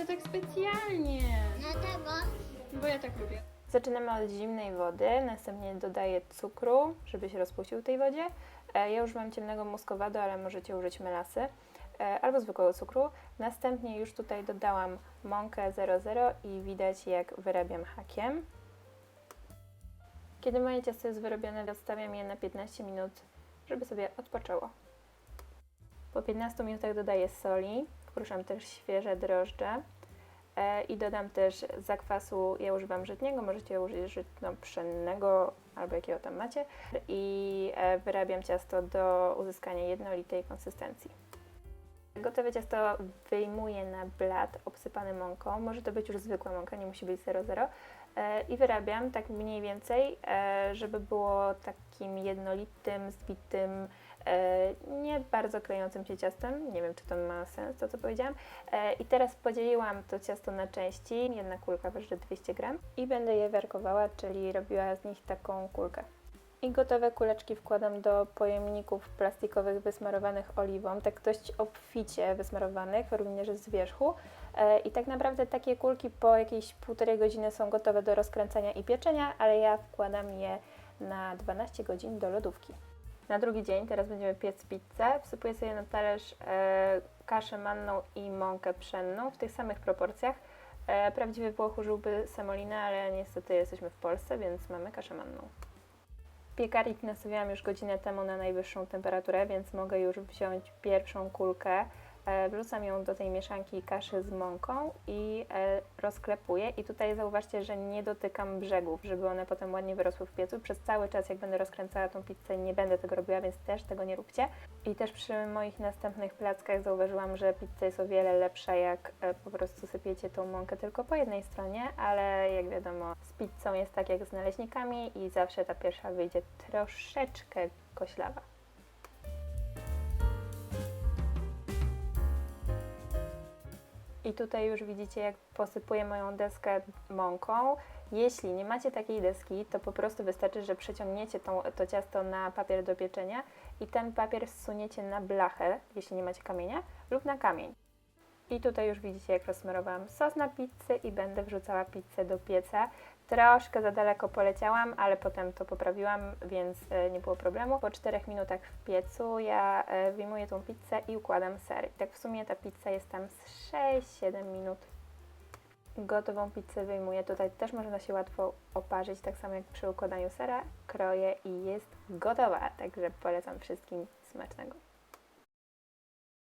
tak specjalnie. Dlatego Bo ja tak lubię. Zaczynamy od zimnej wody, następnie dodaję cukru, żeby się rozpuścił w tej wodzie. Ja używam ciemnego muskowadu, ale możecie użyć melasy albo zwykłego cukru. Następnie już tutaj dodałam mąkę 00 i widać, jak wyrabiam hakiem. Kiedy moje ciasto jest wyrobione, odstawiam je na 15 minut, żeby sobie odpoczęło. Po 15 minutach dodaję soli, wkruszam też świeże drożdże i dodam też zakwasu, ja używam żytniego, możecie użyć żytno-pszennego albo jakiego tam macie i wyrabiam ciasto do uzyskania jednolitej konsystencji. Gotowe ciasto wyjmuję na blat obsypany mąką, może to być już zwykła mąka, nie musi być 00 i wyrabiam tak mniej więcej, żeby było takim jednolitym, zbitym, nie bardzo klejącym się ciastem. Nie wiem, czy to ma sens, to co powiedziałam. I teraz podzieliłam to ciasto na części. Jedna kulka waży 200 g i będę je werkowała, czyli robiła z nich taką kulkę. I gotowe kuleczki wkładam do pojemników plastikowych wysmarowanych oliwą, tak dość obficie wysmarowanych, również z wierzchu. I tak naprawdę takie kulki po jakieś 1,5 godziny są gotowe do rozkręcania i pieczenia, ale ja wkładam je na 12 godzin do lodówki. Na drugi dzień, teraz będziemy piec pizzę, wsypuję sobie na talerz kaszę manną i mąkę pszenną w tych samych proporcjach. Prawdziwy Włoch użyłby semolinę, ale niestety jesteśmy w Polsce, więc mamy kaszę manną. Piekarnik nastawiałam już godzinę temu na najwyższą temperaturę, więc mogę już wziąć pierwszą kulkę. Wrzucam ją do tej mieszanki kaszy z mąką i rozklepuję. I tutaj zauważcie, że nie dotykam brzegów, żeby one potem ładnie wyrosły w piecu. Przez cały czas, jak będę rozkręcała tą pizzę, nie będę tego robiła, więc też tego nie róbcie. I też przy moich następnych plackach zauważyłam, że pizza jest o wiele lepsza, jak po prostu sypiecie tą mąkę tylko po jednej stronie, ale jak wiadomo, z pizzą jest tak jak z naleśnikami i zawsze ta pierwsza wyjdzie troszeczkę koślawa. I tutaj już widzicie, jak posypuję moją deskę mąką. Jeśli nie macie takiej deski, to po prostu wystarczy, że przeciągniecie to ciasto na papier do pieczenia i ten papier zsuniecie na blachę, jeśli nie macie kamienia, lub na kamień. I tutaj już widzicie, jak rozsmarowałam sos na pizzę i będę wrzucała pizzę do pieca. Troszkę za daleko poleciałam, ale potem to poprawiłam, więc nie było problemu. Po 4 minutach w piecu ja wyjmuję tą pizzę i układam ser. I tak w sumie ta pizza jest tam z 6-7 minut. Gotową pizzę wyjmuję. Tutaj też można się łatwo oparzyć, tak samo jak przy układaniu sera. Kroję i jest gotowa, także polecam wszystkim smacznego.